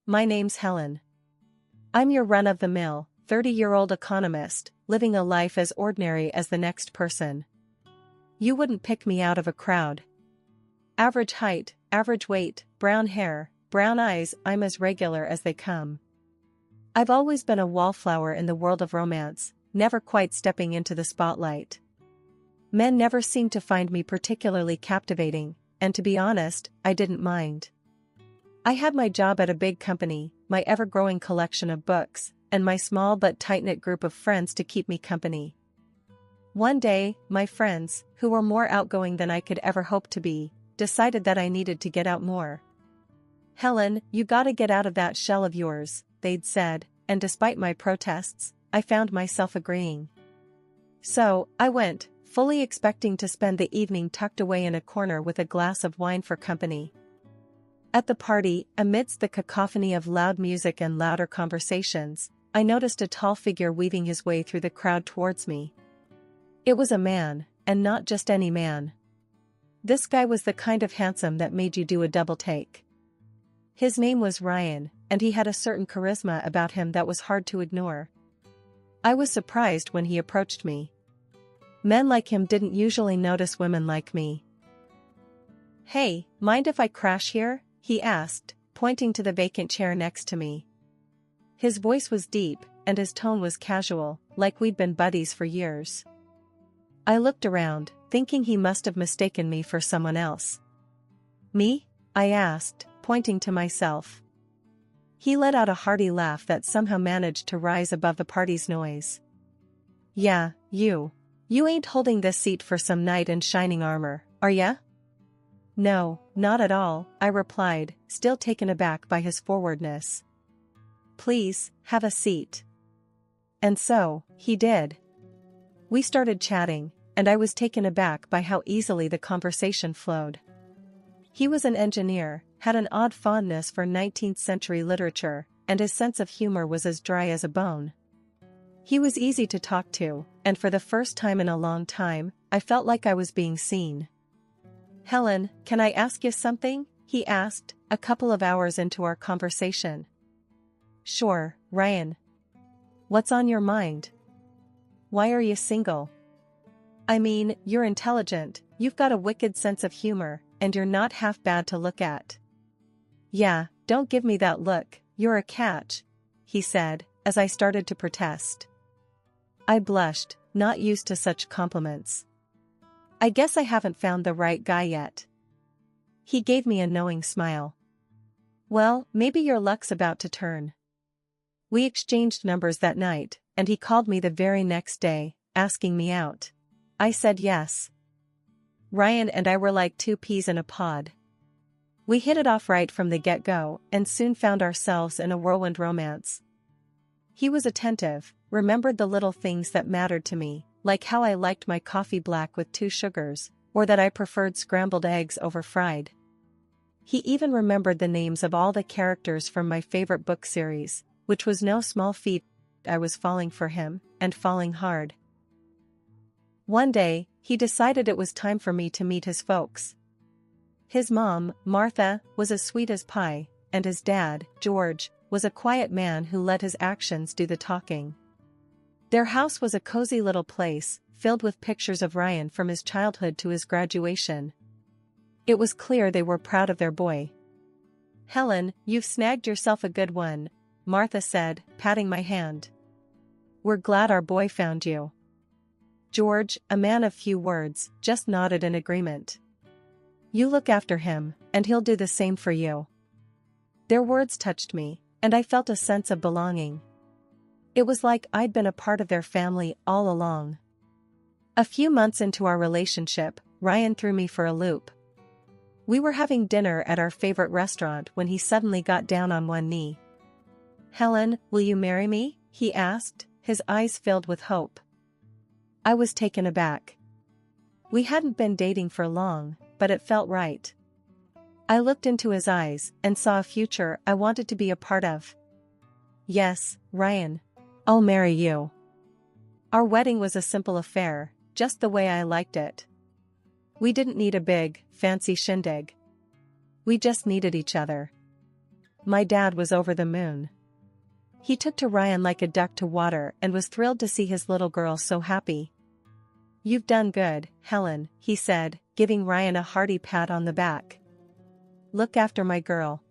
my name's Helen. I'm your run-of-the-mill, 30-year-old economist, living a life as ordinary as the next person. You wouldn't pick me out of a crowd. Average height, average weight, brown hair, brown eyes, I'm as regular as they come. I've always been a wallflower in the world of romance, never quite stepping into the spotlight. Men never seemed to find me particularly captivating, and to be honest, I didn't mind. I had my job at a big company, my ever-growing collection of books, and my small but tight-knit group of friends to keep me company. One day, my friends, who were more outgoing than I could ever hope to be, decided that I needed to get out more. "Helen, you gotta get out of that shell of yours," they'd said, and despite my protests, I found myself agreeing. So, I went, fully expecting to spend the evening tucked away in a corner with a glass of wine for company. At the party, amidst the cacophony of loud music and louder conversations, I noticed a tall figure weaving his way through the crowd towards me. It was a man, and not just any man. This guy was the kind of handsome that made you do a double take. His name was Ryan, and he had a certain charisma about him that was hard to ignore. I was surprised when he approached me. Men like him didn't usually notice women like me. "Hey, mind if I crash here?" he asked, pointing to the vacant chair next to me. His voice was deep, and his tone was casual, like we'd been buddies for years. I looked around, thinking he must have mistaken me for someone else. "Me?" I asked, pointing to myself. He let out a hearty laugh that somehow managed to rise above the party's noise. "Yeah, you. You ain't holding this seat for some knight in shining armor, are ya?" "No, not at all," I replied, still taken aback by his forwardness. "Please, have a seat." And so, he did. We started chatting, and I was taken aback by how easily the conversation flowed. He was an engineer, had an odd fondness for 19th century literature, and his sense of humor was as dry as a bone. He was easy to talk to, and for the first time in a long time, I felt like I was being seen. "Helen, can I ask you something?" he asked, a couple of hours into our conversation. "Sure, Ryan. What's on your mind? Why are you single? I mean, you're intelligent, you've got a wicked sense of humor, and you're not half bad to look at." "Yeah, don't give me that look, you're a catch," he said, as I started to protest. I blushed, not used to such compliments. "I guess I haven't found the right guy yet." He gave me a knowing smile. "Well, maybe your luck's about to turn." We exchanged numbers that night, and he called me the very next day, asking me out. I said yes. Ryan and I were like two peas in a pod. We hit it off right from the get-go, and soon found ourselves in a whirlwind romance. He was attentive, remembered the little things that mattered to me, like how I liked my coffee black with 2 sugars, or that I preferred scrambled eggs over fried. He even remembered the names of all the characters from my favorite book series, which was no small feat. I was falling for him, and falling hard. One day, he decided it was time for me to meet his folks. His mom, Martha, was as sweet as pie, and his dad, George, was a quiet man who let his actions do the talking. Their house was a cozy little place, filled with pictures of Ryan from his childhood to his graduation. It was clear they were proud of their boy. "Helen, you've snagged yourself a good one," Martha said, patting my hand. "We're glad our boy found you." George, a man of few words, just nodded in agreement. "You look after him, and he'll do the same for you." Their words touched me, and I felt a sense of belonging. It was like I'd been a part of their family all along. A few months into our relationship, Ryan threw me for a loop. We were having dinner at our favorite restaurant when he suddenly got down on one knee. "Helen, will you marry me?" he asked, his eyes filled with hope. I was taken aback. We hadn't been dating for long, but it felt right. I looked into his eyes and saw a future I wanted to be a part of. "Yes, Ryan. I'll marry you." Our wedding was a simple affair, just the way I liked it. We didn't need a big, fancy shindig. We just needed each other. My dad was over the moon. He took to Ryan like a duck to water and was thrilled to see his little girl so happy. "You've done good, Helen," he said, giving Ryan a hearty pat on the back. "Look after my girl."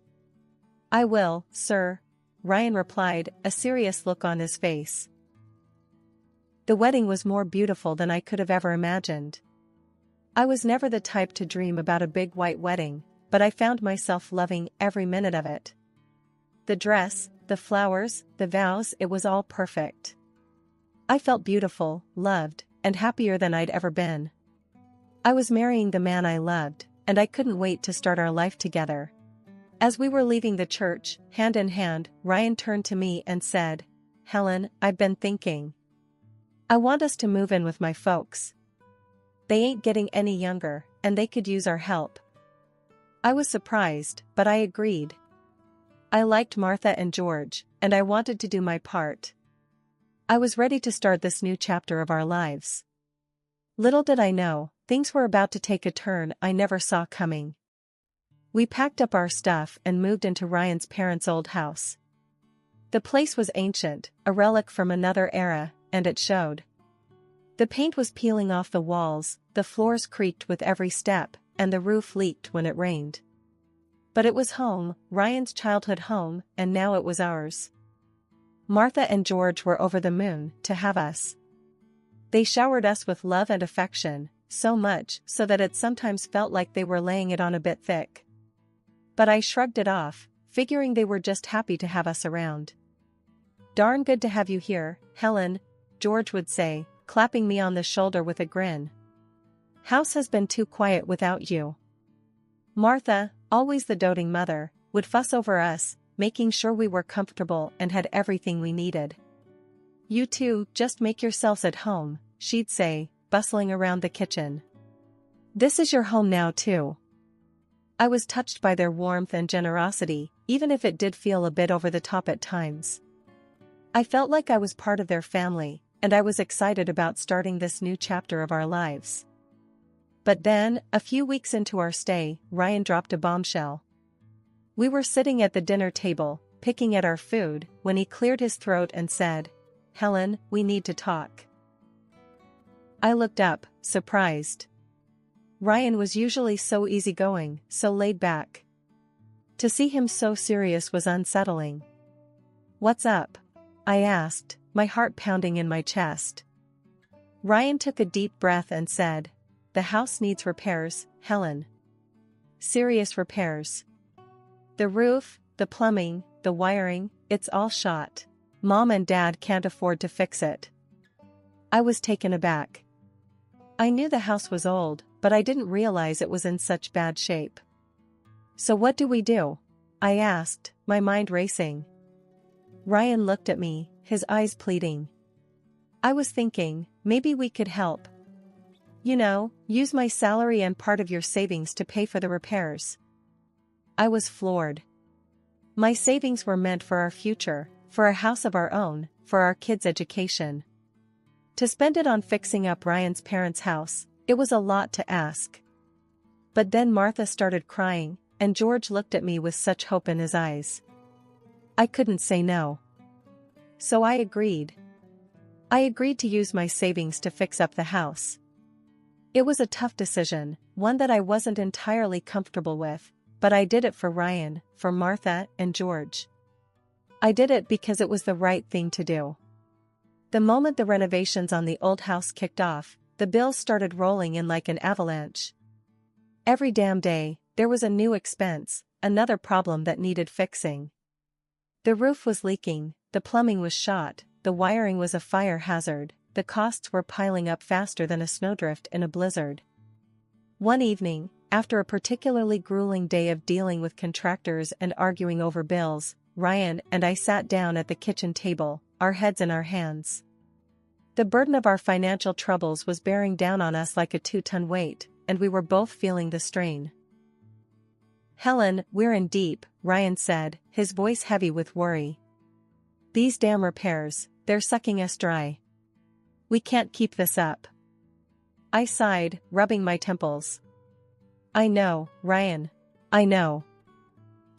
"I will, sir," Ryan replied, a serious look on his face. The wedding was more beautiful than I could have ever imagined. I was never the type to dream about a big white wedding, but I found myself loving every minute of it. The dress, the flowers, the vows, it was all perfect. I felt beautiful, loved, and happier than I'd ever been. I was marrying the man I loved, and I couldn't wait to start our life together. As we were leaving the church, hand in hand, Ryan turned to me and said, "Helen, I've been thinking. I want us to move in with my folks. They ain't getting any younger, and they could use our help." I was surprised, but I agreed. I liked Martha and George, and I wanted to do my part. I was ready to start this new chapter of our lives. Little did I know, things were about to take a turn I never saw coming. We packed up our stuff and moved into Ryan's parents' old house. The place was ancient, a relic from another era, and it showed. The paint was peeling off the walls, the floors creaked with every step, and the roof leaked when it rained. But it was home, Ryan's childhood home, and now it was ours. Martha and George were over the moon to have us. They showered us with love and affection, so much so that it sometimes felt like they were laying it on a bit thick. But I shrugged it off, figuring they were just happy to have us around. "Darn good to have you here, Helen," George would say, clapping me on the shoulder with a grin. "House has been too quiet without you." Martha, always the doting mother, would fuss over us, making sure we were comfortable and had everything we needed. "You two, just make yourselves at home," she'd say, bustling around the kitchen. "This is your home now too." I was touched by their warmth and generosity, even if it did feel a bit over the top at times. I felt like I was part of their family, and I was excited about starting this new chapter of our lives. But then, a few weeks into our stay, Ryan dropped a bombshell. We were sitting at the dinner table, picking at our food, when he cleared his throat and said, "Helen, we need to talk." I looked up, surprised. Ryan was usually so easygoing, so laid back. To see him so serious was unsettling. "What's up?" I asked, my heart pounding in my chest. Ryan took a deep breath and said, "The house needs repairs, Helen. Serious repairs. The roof, the plumbing, the wiring, it's all shot. Mom and Dad can't afford to fix it." I was taken aback. I knew the house was old, but I didn't realize it was in such bad shape. "So what do we do?" I asked, my mind racing. Ryan looked at me, his eyes pleading. I was thinking, maybe we could help. You know, use my salary and part of your savings to pay for the repairs. I was floored. My savings were meant for our future, for a house of our own, for our kids' education. To spend it on fixing up Ryan's parents' house, it was a lot to ask. But then Martha started crying, and George looked at me with such hope in his eyes. I couldn't say no. So I agreed. I agreed to use my savings to fix up the house. It was a tough decision, one that I wasn't entirely comfortable with, but I did it for Ryan, for Martha, and George. I did it because it was the right thing to do. The moment the renovations on the old house kicked off, the bills started rolling in like an avalanche. Every damn day, there was a new expense, another problem that needed fixing. The roof was leaking, the plumbing was shot, the wiring was a fire hazard, the costs were piling up faster than a snowdrift in a blizzard. One evening, after a particularly grueling day of dealing with contractors and arguing over bills, Ryan and I sat down at the kitchen table, our heads in our hands. The burden of our financial troubles was bearing down on us like a 2-ton weight, and we were both feeling the strain. "Helen, we're in deep," Ryan said, his voice heavy with worry. "These damn repairs, they're sucking us dry. We can't keep this up." I sighed, rubbing my temples. "I know, Ryan. I know.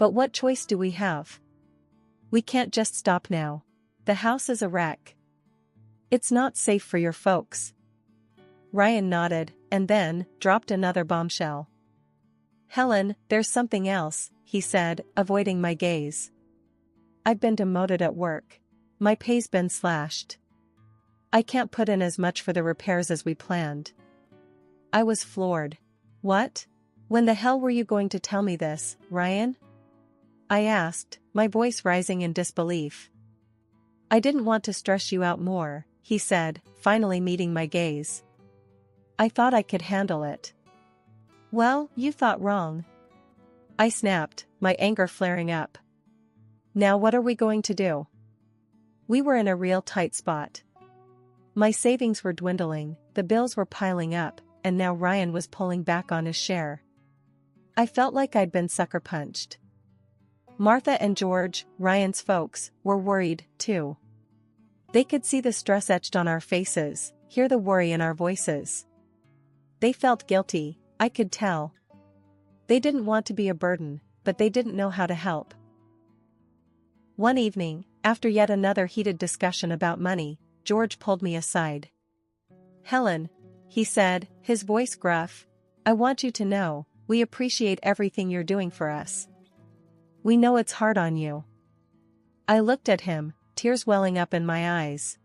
But what choice do we have? We can't just stop now. The house is a wreck. It's not safe for your folks. Ryan nodded, and then dropped another bombshell. Helen, there's something else, he said, avoiding my gaze. I've been demoted at work. My pay's been slashed. I can't put in as much for the repairs as we planned. I was floored. What? When the hell were you going to tell me this, Ryan? I asked, my voice rising in disbelief. I didn't want to stress you out more, he said, finally meeting my gaze. I thought I could handle it. Well, you thought wrong. I snapped, my anger flaring up. Now what are we going to do? We were in a real tight spot. My savings were dwindling, the bills were piling up, and now Ryan was pulling back on his share. I felt like I'd been sucker punched. Martha and George, Ryan's folks, were worried, too. They could see the stress etched on our faces, hear the worry in our voices. They felt guilty, I could tell. They didn't want to be a burden, but they didn't know how to help. One evening, after yet another heated discussion about money, George pulled me aside. Helen, he said, his voice gruff, I want you to know, we appreciate everything you're doing for us. We know it's hard on you. I looked at him, tears welling up in my eyes.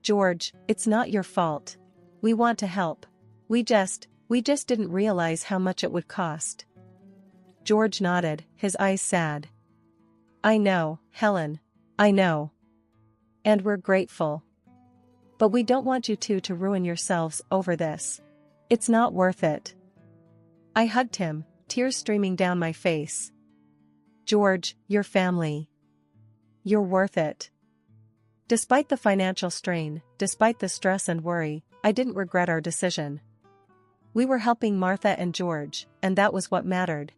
George, it's not your fault. We want to help. We just didn't realize how much it would cost. George nodded, his eyes sad. I know, Helen. I know. And we're grateful. But we don't want you two to ruin yourselves over this. It's not worth it. I hugged him, tears streaming down my face. George, your family. You're worth it. Despite the financial strain, despite the stress and worry, I didn't regret our decision. We were helping Martha and George, and that was what mattered.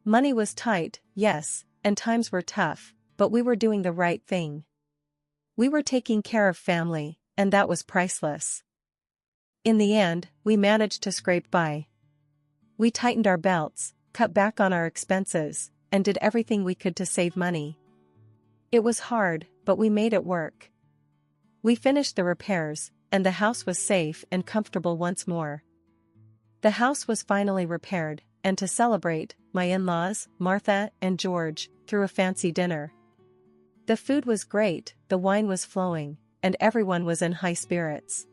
Money was tight, yes, and times were tough, but we were doing the right thing. We were taking care of family, and that was priceless. In the end, we managed to scrape by. We tightened our belts, cut back on our expenses, and did everything we could to save money. It was hard, but we made it work. We finished the repairs, and the house was safe and comfortable once more. The house was finally repaired, and to celebrate, my in-laws, Martha and George, threw a fancy dinner. The food was great, the wine was flowing, and everyone was in high spirits.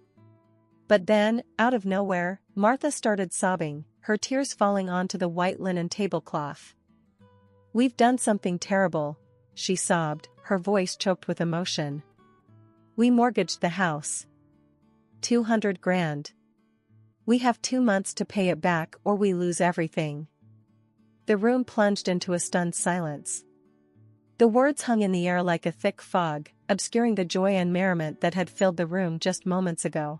But then, out of nowhere, Martha started sobbing, her tears falling onto the white linen tablecloth. We've done something terrible, she sobbed, her voice choked with emotion. We mortgaged the house. 200 grand. We have 2 months to pay it back or we lose everything. The room plunged into a stunned silence. The words hung in the air like a thick fog, obscuring the joy and merriment that had filled the room just moments ago.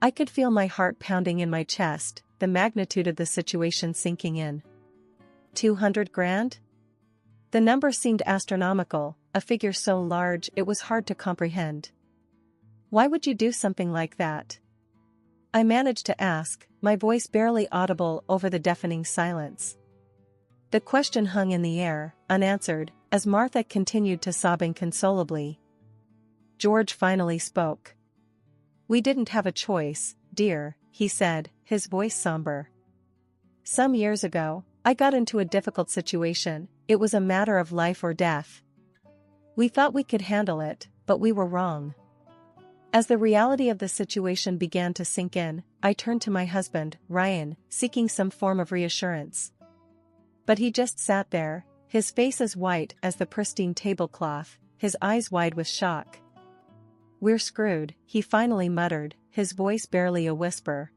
I could feel my heart pounding in my chest, the magnitude of the situation sinking in. 200 grand? The number seemed astronomical, a figure so large it was hard to comprehend. Why would you do something like that? I managed to ask, my voice barely audible over the deafening silence. The question hung in the air, unanswered, as Martha continued to sob inconsolably. George finally spoke. We didn't have a choice, dear, he said, his voice somber. Some years ago, I got into a difficult situation, it was a matter of life or death. We thought we could handle it, but we were wrong. As the reality of the situation began to sink in, I turned to my husband, Ryan, seeking some form of reassurance. But he just sat there, his face as white as the pristine tablecloth, his eyes wide with shock. We're screwed, he finally muttered, his voice barely a whisper.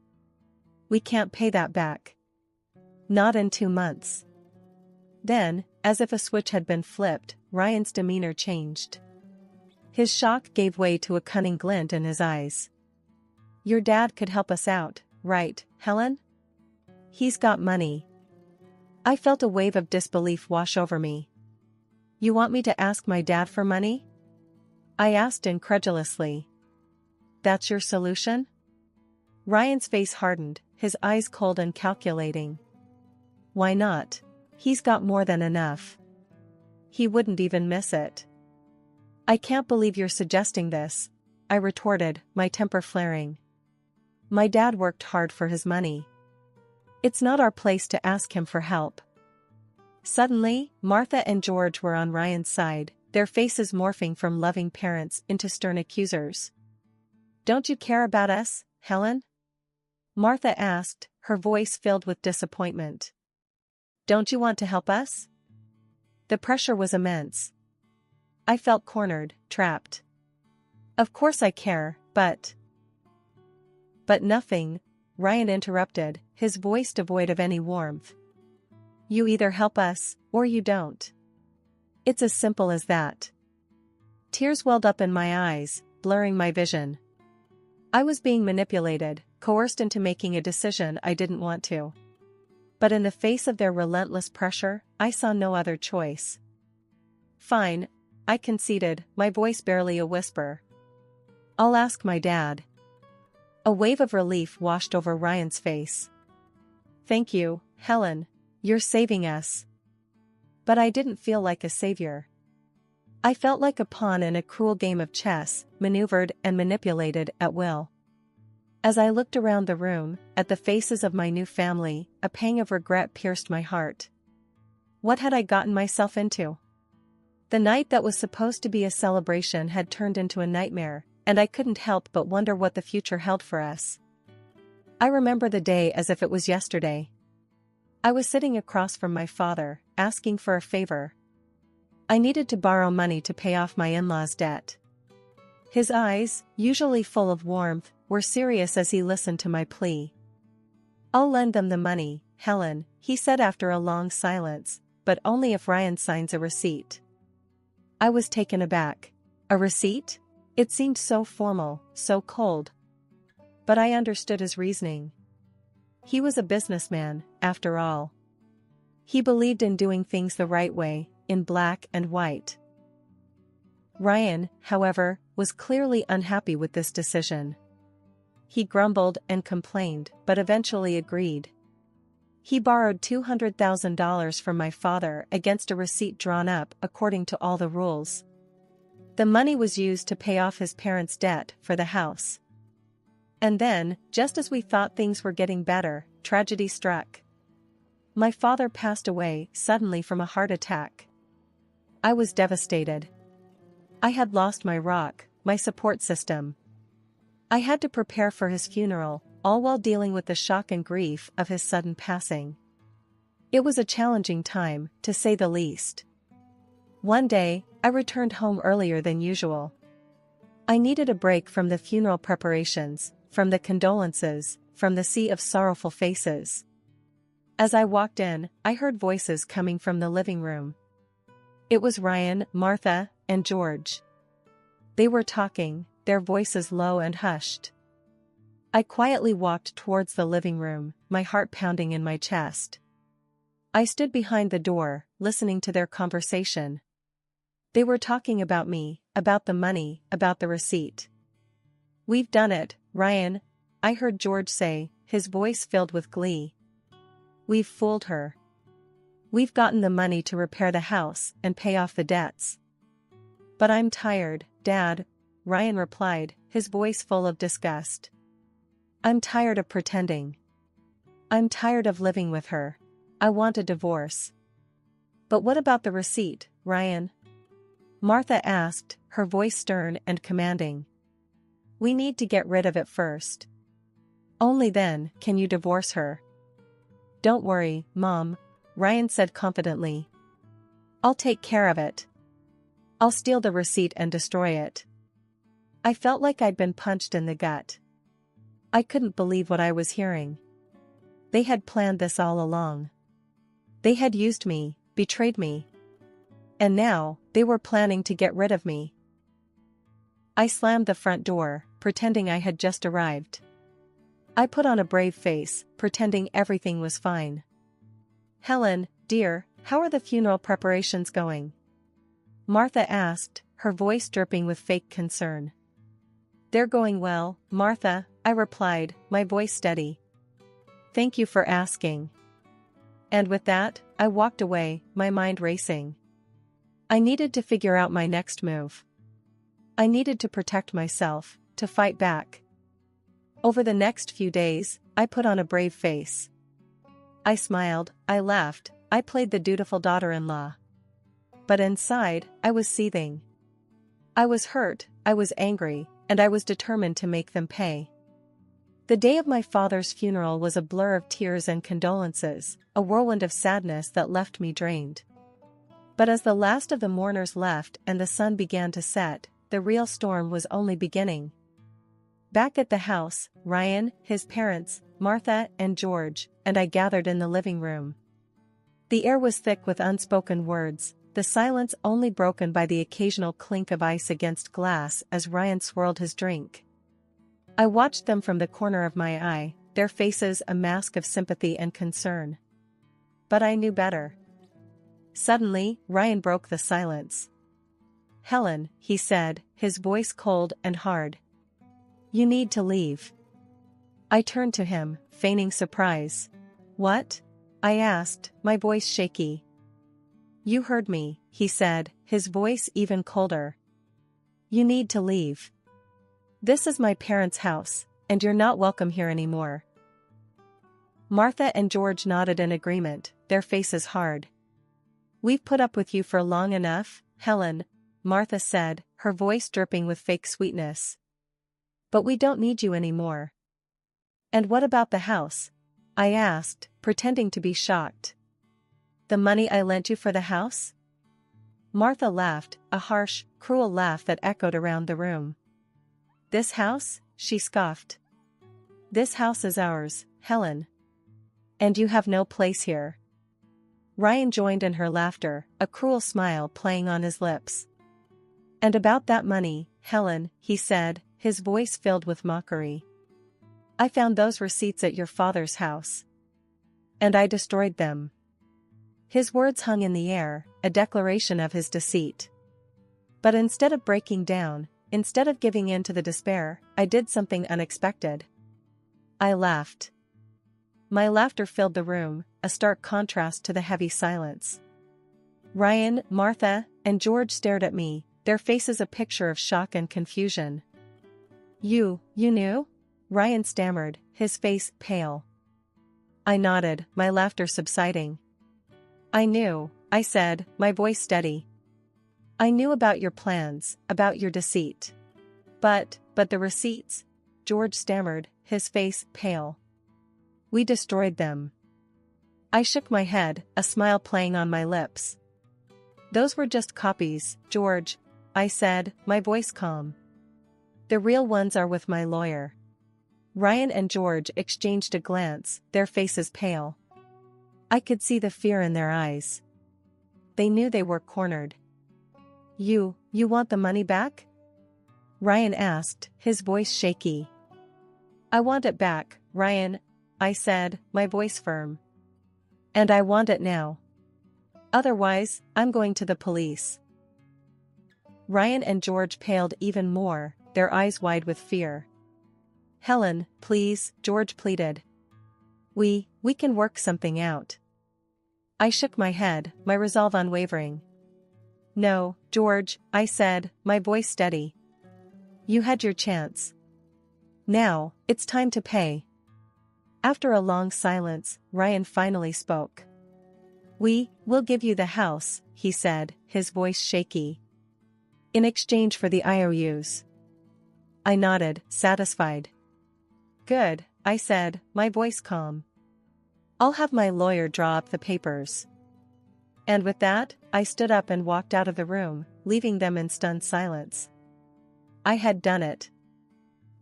We can't pay that back. Not in 2 months. Then, as if a switch had been flipped, Ryan's demeanor changed. His shock gave way to a cunning glint in his eyes. Your dad could help us out, right, Helen? He's got money. I felt a wave of disbelief wash over me. You want me to ask my dad for money? I asked incredulously. That's your solution? Ryan's face hardened, his eyes cold and calculating. Why not? He's got more than enough. He wouldn't even miss it. I can't believe you're suggesting this, I retorted, my temper flaring. My dad worked hard for his money. It's not our place to ask him for help. Suddenly, Martha and George were on Ryan's side, their faces morphing from loving parents into stern accusers. Don't you care about us, Helen? Martha asked, her voice filled with disappointment. Don't you want to help us? The pressure was immense. I felt cornered, trapped. Of course I care, but nothing, Ryan interrupted, his voice devoid of any warmth. You either help us, or you don't. It's as simple as that. Tears welled up in my eyes, blurring my vision. I was being manipulated, coerced into making a decision I didn't want to. But in the face of their relentless pressure, I saw no other choice. Fine, I conceded, my voice barely a whisper. I'll ask my dad. A wave of relief washed over Ryan's face. Thank you, Helen. You're saving us. But I didn't feel like a savior. I felt like a pawn in a cruel game of chess, maneuvered and manipulated at will. As I looked around the room, at the faces of my new family, a pang of regret pierced my heart. What had I gotten myself into? The night that was supposed to be a celebration had turned into a nightmare, and I couldn't help but wonder what the future held for us. I remember the day as if it was yesterday. I was sitting across from my father, asking for a favor. I needed to borrow money to pay off my in-laws' debt. His eyes, usually full of warmth, were serious as he listened to my plea. I'll lend them the money, Helen, he said after a long silence, but only if Ryan signs a receipt. I was taken aback. A receipt? It seemed so formal, so cold. But I understood his reasoning. He was a businessman, after all. He believed in doing things the right way, in black and white. Ryan, however, was clearly unhappy with this decision. He grumbled and complained, but eventually agreed. He borrowed $200,000 from my father against a receipt drawn up according to all the rules. The money was used to pay off his parents' debt for the house. And then, just as we thought things were getting better, tragedy struck. My father passed away suddenly from a heart attack. I was devastated. I had lost my rock, my support system. I had to prepare for his funeral, all while dealing with the shock and grief of his sudden passing. It was a challenging time, to say the least. One day, I returned home earlier than usual. I needed a break from the funeral preparations, from the condolences, from the sea of sorrowful faces. As I walked in, I heard voices coming from the living room. It was Ryan, Martha, and George. They were talking, their voices low and hushed. I quietly walked towards the living room, my heart pounding in my chest. I stood behind the door, listening to their conversation. They were talking about me, about the money, about the receipt. We've done it, Ryan, I heard George say, his voice filled with glee. We've fooled her. We've gotten the money to repair the house and pay off the debts. But I'm tired, Dad, Ryan replied, his voice full of disgust. I'm tired of pretending. I'm tired of living with her. I want a divorce. But what about the receipt, Ryan? Martha asked, her voice stern and commanding. We need to get rid of it first. Only then can you divorce her. Don't worry, Mom, Ryan said confidently. I'll take care of it. I'll steal the receipt and destroy it. I felt like I'd been punched in the gut. I couldn't believe what I was hearing. They had planned this all along. They had used me, betrayed me. And now, they were planning to get rid of me. I slammed the front door, pretending I had just arrived. I put on a brave face, pretending everything was fine. Helen, dear, how are the funeral preparations going? Martha asked, her voice dripping with fake concern. They're going well, Martha, I replied, my voice steady. Thank you for asking. And with that, I walked away, my mind racing. I needed to figure out my next move. I needed to protect myself, to fight back. Over the next few days, I put on a brave face. I smiled, I laughed, I played the dutiful daughter-in-law. But inside, I was seething. I was hurt, I was angry, and I was determined to make them pay. The day of my father's funeral was a blur of tears and condolences, a whirlwind of sadness that left me drained. But as the last of the mourners left and the sun began to set, the real storm was only beginning. Back at the house, Ryan, his parents, Martha and George, and I gathered in the living room. The air was thick with unspoken words, the silence only broken by the occasional clink of ice against glass as Ryan swirled his drink. I watched them from the corner of my eye, their faces a mask of sympathy and concern. But I knew better. Suddenly, Ryan broke the silence. "Helen," he said, his voice cold and hard. "You need to leave." I turned to him, feigning surprise. "What?" I asked, my voice shaky. "You heard me," he said, his voice even colder. "You need to leave. This is my parents' house, and you're not welcome here anymore." Martha and George nodded in agreement, their faces hard. "We've put up with you for long enough, Helen," Martha said, her voice dripping with fake sweetness. "But we don't need you anymore." "And what about the house?" I asked, pretending to be shocked. "The money I lent you for the house?" Martha laughed, a harsh, cruel laugh that echoed around the room. "This house?" she scoffed. "This house is ours, Helen. And you have no place here." Ryan joined in her laughter, a cruel smile playing on his lips. "And about that money, Helen," he said, his voice filled with mockery. "I found those receipts at your father's house. And I destroyed them." His words hung in the air, a declaration of his deceit. But instead of breaking down, instead of giving in to the despair, I did something unexpected. I laughed. My laughter filled the room, a stark contrast to the heavy silence. Ryan, Martha, and George stared at me, their faces a picture of shock and confusion. You knew?" Ryan stammered, his face pale. I nodded, my laughter subsiding. "I knew," I said, my voice steady. "I knew about your plans, about your deceit. But the receipts?" George stammered, his face pale. "We destroyed them." I shook my head, a smile playing on my lips. "Those were just copies, George," I said, my voice calm. "The real ones are with my lawyer." Ryan and George exchanged a glance, their faces pale. I could see the fear in their eyes. They knew they were cornered. You want the money back?" Ryan asked, his voice shaky. "I want it back, Ryan," I said, my voice firm. "And I want it now. Otherwise, I'm going to the police." Ryan and George paled even more, their eyes wide with fear. "Helen, please," George pleaded. We can work something out." I shook my head, my resolve unwavering. "No, George," I said, my voice steady. "You had your chance. Now, it's time to pay." After a long silence, Ryan finally spoke. We'll give you the house," he said, his voice shaky. "In exchange for the IOUs." I nodded, satisfied. "Good," I said, my voice calm. "I'll have my lawyer draw up the papers." And with that, I stood up and walked out of the room, leaving them in stunned silence. I had done it.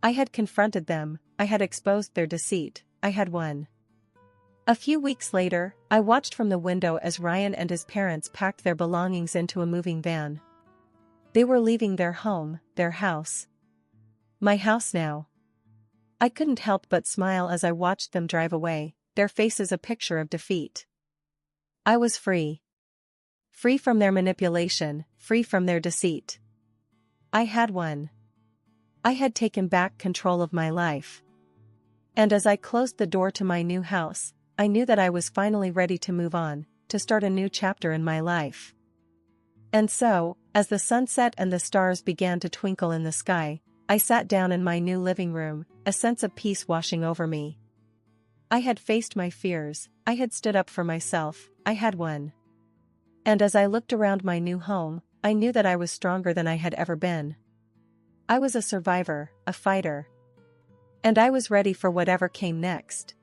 I had confronted them, I had exposed their deceit, I had won. A few weeks later, I watched from the window as Ryan and his parents packed their belongings into a moving van. They were leaving their home, their house. My house now. I couldn't help but smile as I watched them drive away, their faces a picture of defeat. I was free. Free from their manipulation, free from their deceit. I had won. I had taken back control of my life. And as I closed the door to my new house, I knew that I was finally ready to move on, to start a new chapter in my life. And so, as the sun set and the stars began to twinkle in the sky, I sat down in my new living room, a sense of peace washing over me. I had faced my fears, I had stood up for myself, I had won. And as I looked around my new home, I knew that I was stronger than I had ever been. I was a survivor, a fighter. And I was ready for whatever came next.